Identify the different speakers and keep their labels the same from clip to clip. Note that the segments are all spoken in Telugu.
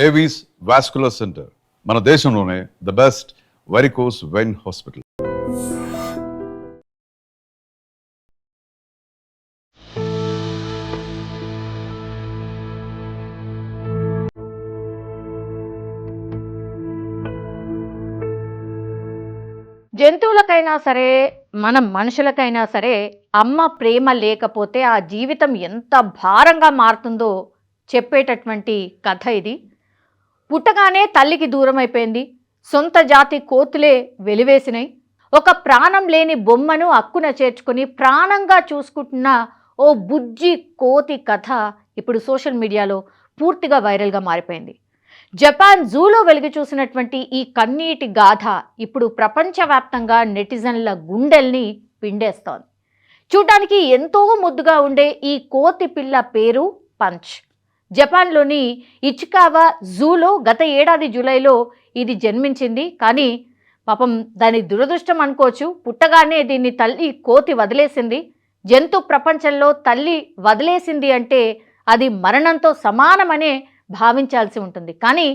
Speaker 1: ఏవీస్ వాస్కులర్ సెంటర్ మన దేశంలోనే the best varicose vein hospital.
Speaker 2: జంతువులకైనా సరే మనం మనుషులకైనా సరే అమ్మ ప్రేమ లేకపోతే ఆ జీవితం ఎంత భారంగా మారుతుందో చెప్పేటటువంటి కథ ఇది. పుట్టగానే తల్లికి దూరం అయిపోయింది. సొంత జాతి కోతులే వెలివేసినాయి. ఒక ప్రాణం లేని బొమ్మను అక్కున చేర్చుకుని ప్రాణంగా చూసుకుంటున్న ఓ బుజ్జి కోతి కథ ఇప్పుడు సోషల్ మీడియాలో పూర్తిగా వైరల్గా మారిపోయింది. జపాన్ జూలో వెలుగు చూసినటువంటి ఈ కన్నీటి గాథ ఇప్పుడు ప్రపంచవ్యాప్తంగా నెటిజన్ల గుండెల్ని పిండేస్తోంది. చూడటానికి ఎంతో ముద్దుగా ఉండే ఈ కోతి పిల్ల పేరు పంచ్. జపాన్లోని ఇచికావా జూలో గత ఏడాది జూలైలో ఇది జన్మించింది. కానీ పాపం దాని దురదృష్టం అనుకోవచ్చు, పుట్టగానే దీన్ని తల్లి కోతి వదిలేసింది. జంతు ప్రపంచంలో తల్లి వదిలేసింది అంటే అది మరణంతో సమానమనే భావించాల్సి ఉంటుంది. కానీ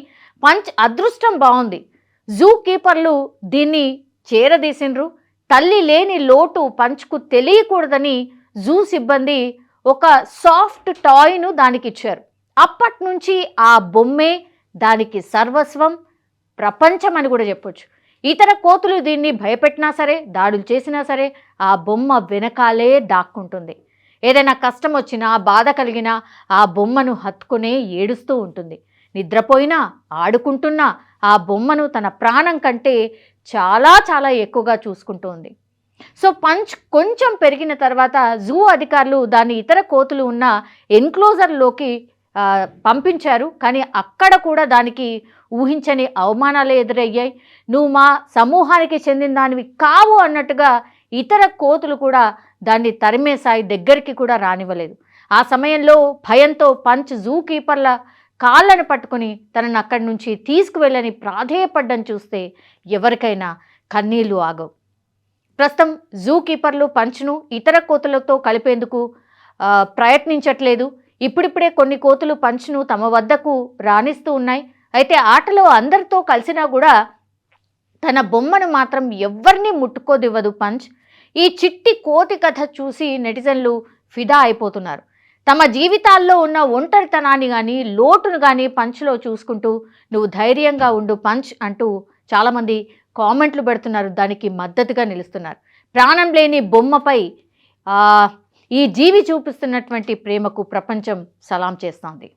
Speaker 2: పంచ్ అదృష్టం బాగుంది. జూ కీపర్లు దీన్ని చేరదీసిండ్రు. తల్లి లేని లోటు పంచ్కు తెలియకూడదని జూ సిబ్బంది ఒక సాఫ్ట్ టాయ్ను దానికి ఇచ్చారు. అప్పటి నుంచి ఆ బొమ్మే దానికి సర్వస్వం, ప్రపంచం అని కూడా చెప్పొచ్చు. ఇతర కోతులు దీన్ని భయపెట్టినా సరే, దాడులు చేసినా సరే ఆ బొమ్మ వెనకాలే దాక్కుంటుంది. ఏదైనా కష్టం వచ్చినా, బాధ కలిగినా ఆ బొమ్మను హత్తుకునే ఏడుస్తూ ఉంటుంది. నిద్రపోయినా, ఆడుకుంటున్నా ఆ బొమ్మను తన ప్రాణం కంటే చాలా చాలా ఎక్కువగా చూసుకుంటూ ఉంది. సో పంచ్ కొంచెం పెరిగిన తర్వాత జూ అధికారులు దాన్ని ఇతర కోతులు ఉన్న ఎన్క్లోజర్లోకి పంపించారు. కానీ అక్కడ కూడా దానికి ఊహించని అవమానాలు ఎదురయ్యాయి. నువ్వు మా సమూహానికి చెందిన దానివి కావు అన్నట్టుగా ఇతర కోతులు కూడా దాన్ని తరిమేసాయి, దగ్గరికి కూడా రానివ్వలేదు. ఆ సమయంలో భయంతో పంచ్ జూ కీపర్ల కాళ్ళను పట్టుకుని తనను అక్కడి నుంచి తీసుకువెళ్ళని ప్రాధేయపడ్డం చూస్తే ఎవరికైనా కన్నీళ్లు ఆగవు. ప్రస్తుతం జూ కీపర్లు పంచ్ను ఇతర కోతులతో కలిపేందుకు ప్రయత్నించట్లేదు. ఇప్పుడిప్పుడే కొన్ని కోతులు పంచ్ను తమ వద్దకు రాణిస్తూ ఉన్నాయి. అయితే ఆటలో అందరితో కలిసినా కూడా తన బొమ్మను మాత్రం ఎవ్వరినీ ముట్టుకోదివ్వదు పంచ్. ఈ చిట్టి కోతి కథ చూసి నెటిజన్లు ఫిదా అయిపోతున్నారు. తమ జీవితాల్లో ఉన్న ఒంటరితనాన్ని కానీ, లోటును కానీ పంచ్లో చూసుకుంటూ నువ్వు ధైర్యంగా ఉండు పంచ్ అంటూ చాలామంది కామెంట్లు పెడుతున్నారు, దానికి మద్దతుగా నిలుస్తున్నారు. ప్రాణం లేని బొమ్మపై ఈ జీవి చూపిస్తున్నటువంటి ప్రేమకు ప్రపంచం సలాం చేస్తోంది.